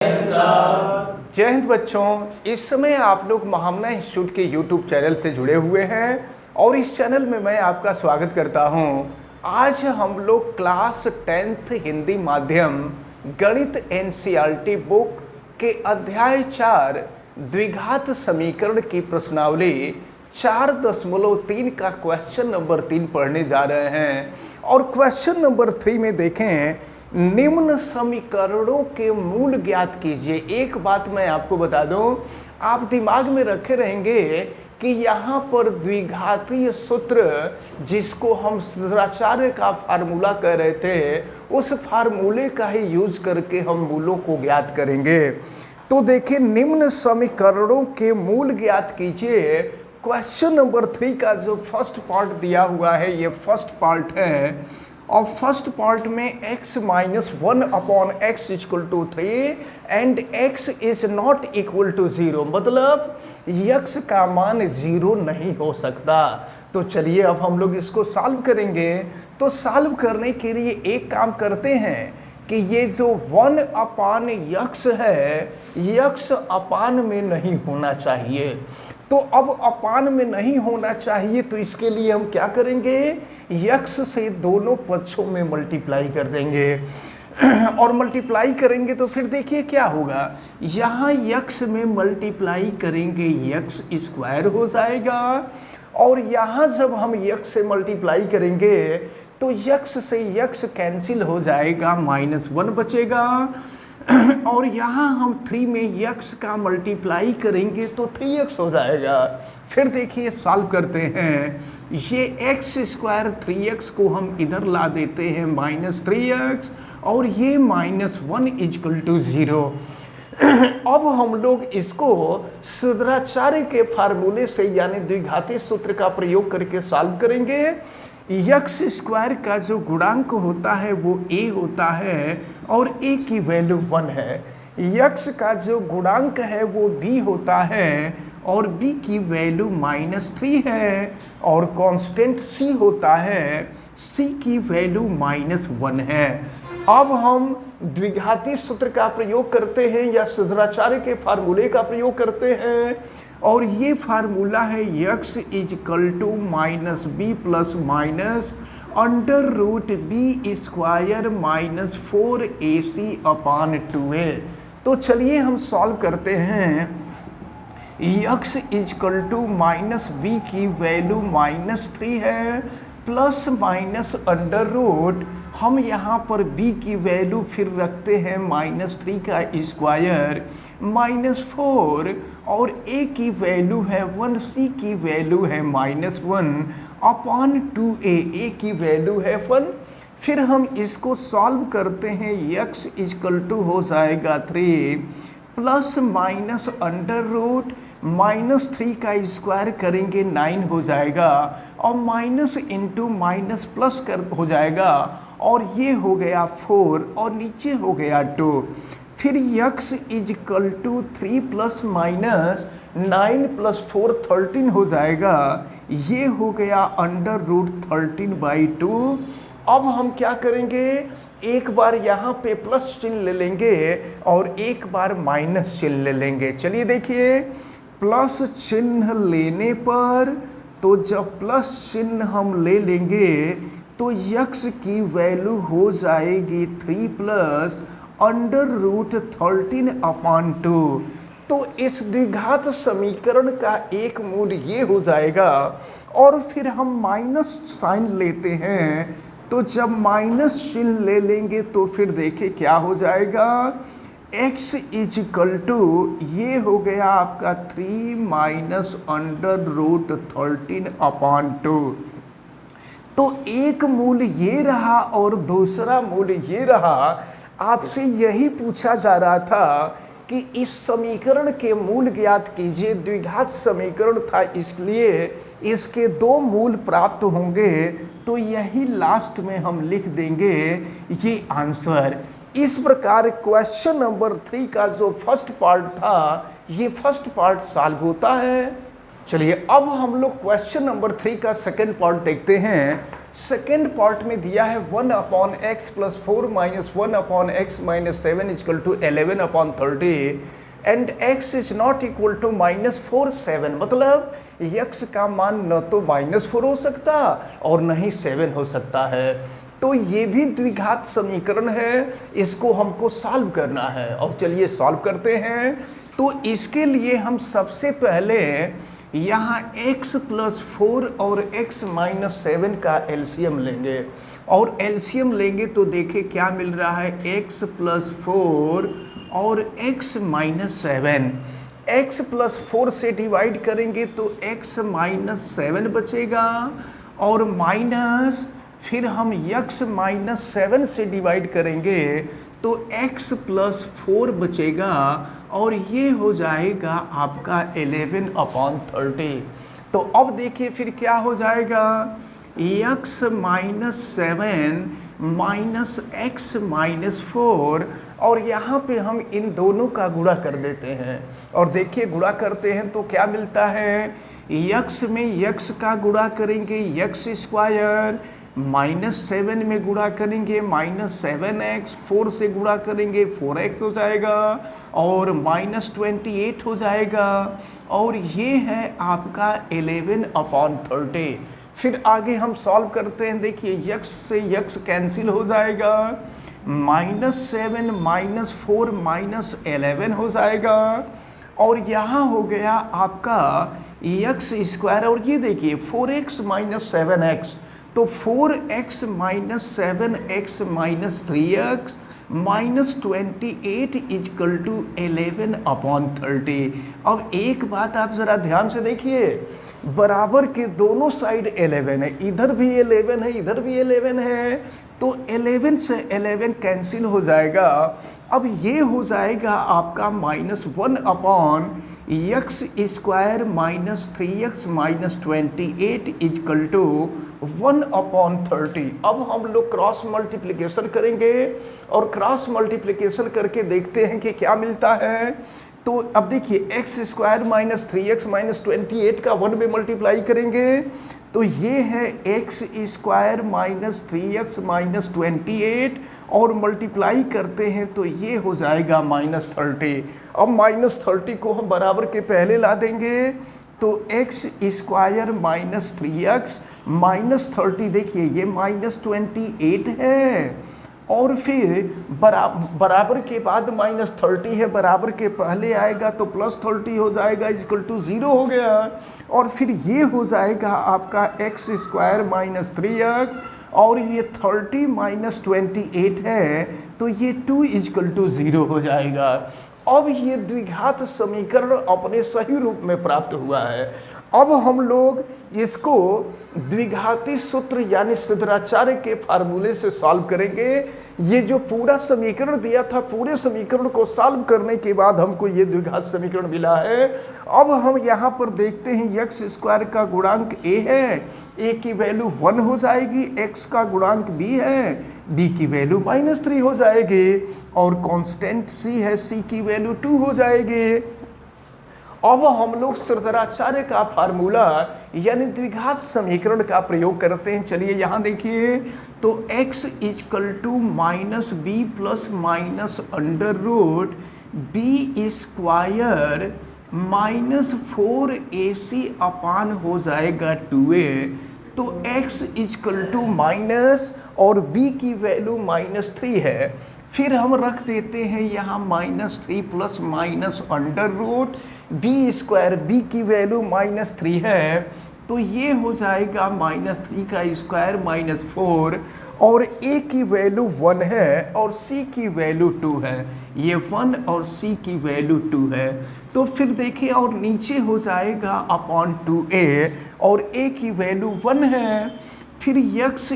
जय हिंद बच्चों, इस समय आप लोग महामना इंस्टीट्यूट के यूट्यूब चैनल से जुड़े हुए हैं और इस चैनल में मैं आपका स्वागत करता हूं। आज हम लोग क्लास 10th हिंदी माध्यम गणित एनसीईआरटी बुक के अध्याय 4 द्विघात समीकरण की प्रश्नावली 4.3 का क्वेश्चन नंबर 3 पढ़ने जा रहे हैं। और क्वेश्चन नंबर 3 में देखें, निम्न समीकरणों के मूल ज्ञात कीजिए। एक बात मैं आपको बता दूं, आप दिमाग में रखे रहेंगे कि यहाँ पर द्विघातीय सूत्र जिसको हम सदाचार्य का फार्मूला कह रहे थे, उस फार्मूले का ही यूज करके हम मूलों को ज्ञात करेंगे। तो देखिए, निम्न समीकरणों के मूल ज्ञात कीजिए। क्वेश्चन नंबर 3 का जो फर्स्ट पार्ट दिया हुआ है, ये फर्स्ट पार्ट है और फर्स्ट पार्ट में x minus 1 upon x equal to 3 and x is not equal to 0, मतलब x का मान 0 नहीं हो सकता। तो चलिए अब हम लोग इसको सॉल्व करेंगे। तो सॉल्व करने के लिए एक काम करते हैं कि ये जो 1 अपान यक्स है, यक्स अपान में नहीं होना चाहिए। तो अब अपान में नहीं होना चाहिए, तो इसके लिए हम क्या करेंगे, यक्स से दोनों पक्षों में मल्टीप्लाई कर देंगे और मल्टीप्लाई करेंगे तो फिर देखिए क्या होगा, यहाँ यक्स में मल्टीप्लाई करेंगे यक्स स्क्वायर हो जाएगा और यहाँ जब हम यक्स से मल्टीप्लाई करेंगे तो यक्स से यक्स कैंसिल हो जाएगा, -1 बचेगा और यहाँ हम 3 में यक्स का मल्टीप्लाई करेंगे तो 3x हो जाएगा। फिर देखिए सॉल्व करते हैं, ये x स्क्वायर 3x को हम इधर ला देते हैं -3x और ये -1 इक्वल टू 0। अब हम लोग इसको सदाचार्य के फार्मूले से यानी द्विघाती सूत्र का प्रयोग करके सॉल्व करेंगे। यक्स स्क्वायर का जो गुणांक होता है वो a होता है और a की वैल्यू 1 है। यक्स का जो गुणांक है वो b होता है और b की वैल्यू -3 है और कांस्टेंट c होता है, c की वैल्यू -1 है। अब हम द्विघाती सूत्र का प्रयोग करते हैं या सदाचार्य के फार्मूले का प्रयोग करते हैं और ये फार्मूला है x equal to -b plus minus under root b square -4ac upon 2a। तो चलिए हम सॉल्व करते हैं। x इक्वल टू -b की वैल्यू -3 है प्लस माइनस अंडर रूट, हम यहाँ पर b की वैल्यू फिर रखते हैं -3 का स्क्वायर -4 और a की वैल्यू है 1, c की वैल्यू है -1 अपॉन 2a, a की वैल्यू है 1। फिर हम इसको सॉल्व करते हैं, x इक्वल टू हो जाएगा 3 प्लस माइनस अंडर रूट -3 का स्क्वायर करेंगे 9 हो जाएगा और माइनस इंटू माइनस प्लस कर हो जाएगा और ये हो गया 4 और नीचे हो गया 2। फिर x equal to 3 plus minus 9 plus 4 13 हो जाएगा, ये हो गया अंडर रूट 13/2। अब हम क्या करेंगे, एक बार यहाँ पे प्लस चिन्ह ले लेंगे और एक बार माइनस चिन्ह ले लेंगे। चलिए देखिए, प्लस चिन्ह लेने पर, तो जब प्लस चिन्ह हम ले लेंगे तो x की वैल्यू हो जाएगी 3 प्लस अंडर रूट 13 अपान 2। तो इस द्विघात समीकरण का एक मूल ये हो जाएगा और फिर हम माइनस साइन लेते हैं। तो जब माइनस चिन्ह ले लेंगे तो फिर देखिए क्या हो जाएगा, x इक्वल टू ये हो गया आपका 3 माइनस अंडर रूट 13 अपान 2। तो एक मूल ये रहा और दूसरा मूल ये रहा। आपसे यही पूछा जा रहा था कि इस समीकरण के मूल ज्ञात कीजिए। द्विघात समीकरण था, इसलिए इसके 2 मूल प्राप्त होंगे, तो यही लास्ट में हम लिख देंगे ये आंसर। इस प्रकार क्वेश्चन नंबर 3 का जो फर्स्ट पार्ट था, ये फर्स्ट पार्ट सॉल्व होता है। चलिए अब हम लोग क्वेश्चन नंबर 3 का सेकंड पार्ट देखते हैं। सेकेंड पार्ट में दिया है 1/x + 4 - 1/x - 7 = 11/30 and x is not equal to -4 7, मतलब x का मान न तो -4 हो सकता और न ही 7 हो सकता है। तो ये भी द्विघात समीकरण है, इसको हमको सॉल्व करना है और चलिए सॉल्व करते हैं। तो इसके लिए हम सबसे पहले यहाँ x + 4 और x - 7 का एलसीएम लेंगे और एलसीएम लेंगे तो देखिए क्या मिल रहा है, x + 4 और x - 7। x + 4 से डिवाइड करेंगे तो x - 7 बचेगा और माइनस फिर हम x - 7 से डिवाइड करेंगे तो x + 4 बचेगा और ये हो जाएगा आपका 11/30। तो अब देखिए फिर क्या हो जाएगा, x - 7 माइनस x - 4 और यहाँ पे हम इन दोनों का गुणा कर देते हैं और देखिए गुणा करते हैं तो क्या मिलता है, x में x का गुणा करेंगे x², -7 में गुणा करेंगे -7x, 4 से गुणा करेंगे 4x हो जाएगा और -28 हो जाएगा और ये है आपका 11/30। फिर आगे हम सॉल्व करते हैं, देखिए x से x कैंसिल हो जाएगा, -7 - 4 -11 हो जाएगा और यहाँ हो गया आपका x² और ये देखिए 4x - 7x, तो 4x - 7x - 3x -28 = 11/30। अब एक बात आप ज़रा ध्यान से देखिए, बराबर के दोनों साइड 11 है, इधर भी 11 है इधर भी 11 है, तो 11 से 11 कैंसिल हो जाएगा। अब ये हो जाएगा आपका -1/x² - 3x - 28 = 1/30। अब हम लोग क्रॉस मल्टीप्लिकेशन करेंगे और क्रॉस मल्टीप्लिकेशन करके देखते हैं कि क्या मिलता है। तो अब देखिए x² - 3x - 28 का 1 में मल्टीप्लाई करेंगे तो ये है x² - 3x - 28 और मल्टीप्लाई करते हैं तो ये हो जाएगा -30। अब -30 को हम बराबर के पहले ला देंगे तो x² - 3x -30, देखिए ये -28 है और फिर बराबर के बाद -30 है, बराबर के पहले आएगा तो +30 हो जाएगा = 0 हो गया और फिर ये हो जाएगा आपका x² - 3x और ये 30 - 28 है तो ये 2 = 0 हो जाएगा। अब ये द्विघात समीकरण अपने सही रूप में प्राप्त हुआ है। अब हम लोग इसको द्विघाती सूत्र यानी सिद्धाचार्य के फार्मूले से सॉल्व करेंगे। ये जो पूरा समीकरण दिया था, पूरे समीकरण को सॉल्व करने के बाद हमको ये द्विघात समीकरण मिला है। अब हम यहाँ पर देखते हैं x² का गुणांक a है, a की वैल्यू 1 हो जाएगी, x का गुणांक b है, b की वैल्यू -3 हो जाएगी और कांस्टेंट c है, c की वैल्यू 2 हो जाएगी। अब हम लोग सिद्धाचार्य का फार्मूला यानी द्विघात समीकरण का प्रयोग करते हैं। चलिए यहाँ देखिए तो x = -b + -√b² - 4ac हो जाएगा 2a। तो x = और b की वैल्यू -3 है, फिर हम रख देते हैं यहाँ -3 + -√b², b की वैल्यू -3 है तो ये हो जाएगा -3 का स्क्वायर -4 और a की वैल्यू 1 है और c की वैल्यू 2 है, ये 1 और c की वैल्यू 2 है। तो फिर देखिए और नीचे हो जाएगा अपॉन 2a और a की वैल्यू 1 है, फिर x =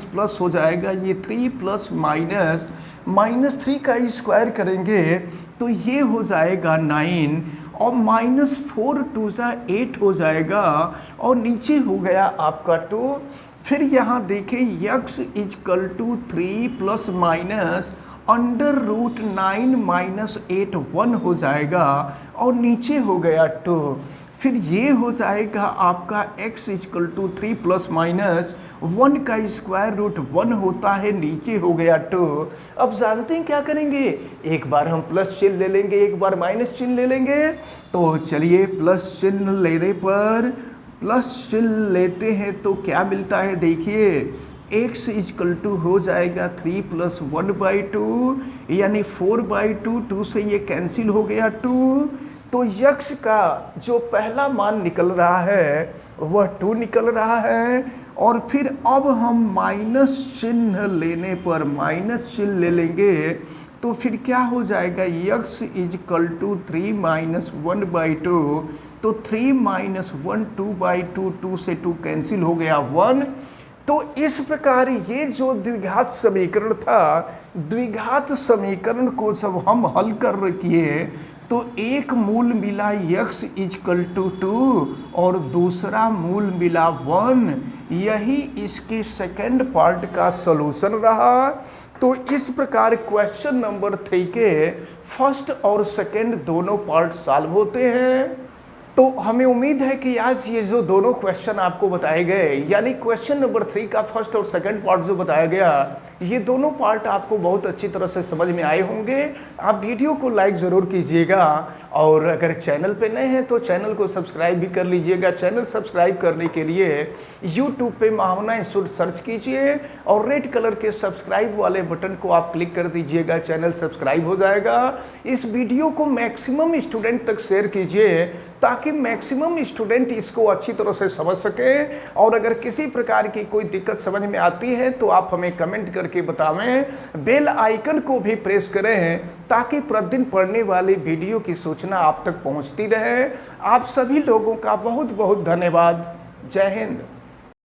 प्लस हो जाएगा, ये 3 + -3 का स्क्वायर करेंगे तो ये हो जाएगा 9 और -4 × 2 = 8 हो जाएगा और नीचे हो गया आपका 2। फिर यहाँ देखें x = 3 + अंडर रूट 9 - 8 1 हो जाएगा और नीचे हो गया 2। फिर ये हो जाएगा आपका x = 3 ± 1 का स्क्वायर रूट 1 होता है, नीचे हो गया 2। अब जानते हैं क्या करेंगे, एक बार हम प्लस चिन्ह ले लेंगे, एक बार माइनस चिन्ह ले लेंगे। तो चलिए प्लस चिन्ह लेने पर प्लस चिन्ह लेते हैं तो क्या मिलता है, देखिए x = हो जाएगा 3 + 1/2 यानी 4/2, 2 से ये कैंसिल हो गया 2। तो यक्स का जो पहला मान निकल रहा है वह 2 निकल रहा है। और फिर अब हम माइनस चिन्ह लेने पर माइनस चिन्ह ले लेंगे तो फिर क्या हो जाएगा, यक्स = 3 - 1/2। तो 3 - 1 2/2, 2 से 2 कैंसिल हो गया 1। तो इस प्रकार ये जो द्विघात समीकरण था, द्विघात समीकरण को जब हम हल कर किए तो एक मूल मिला x = 2 और दूसरा मूल मिला 1। यही इसके सेकंड पार्ट का सॉल्यूशन रहा। तो इस प्रकार क्वेश्चन नंबर 3 के फर्स्ट और सेकंड दोनों पार्ट सॉल्व होते हैं। तो हमें उम्मीद है कि आज ये जो दोनों क्वेश्चन आपको बताए गए, यानी क्वेश्चन नंबर 3 का फर्स्ट और सेकंड पार्ट जो बताया गया, ये दोनों पार्ट आपको बहुत अच्छी तरह से समझ में आए होंगे। आप वीडियो को लाइक ज़रूर कीजिएगा और अगर चैनल पे नए हैं तो चैनल को सब्सक्राइब भी कर लीजिएगा। चैनल सब्सक्राइब करने के लिए यूट्यूब पे महावना इंस्टीट्यूट सर्च कीजिए और रेड कलर के सब्सक्राइब वाले बटन को आप क्लिक कर दीजिएगा, चैनल सब्सक्राइब हो जाएगा। इस वीडियो को मैक्सिमम स्टूडेंट तक शेयर कीजिए ताकि मैक्सिमम स्टूडेंट इसको अच्छी तरह से समझ सकें। और अगर किसी प्रकार की कोई दिक्कत समझ में आती है तो आप हमें कमेंट करके बतावें। बेल आइकन को भी प्रेस करें ताकि प्रतिदिन पढ़ने वाली वीडियो की सूचना आप तक पहुंचती रहे। आप सभी लोगों का बहुत बहुत धन्यवाद। जय हिंद।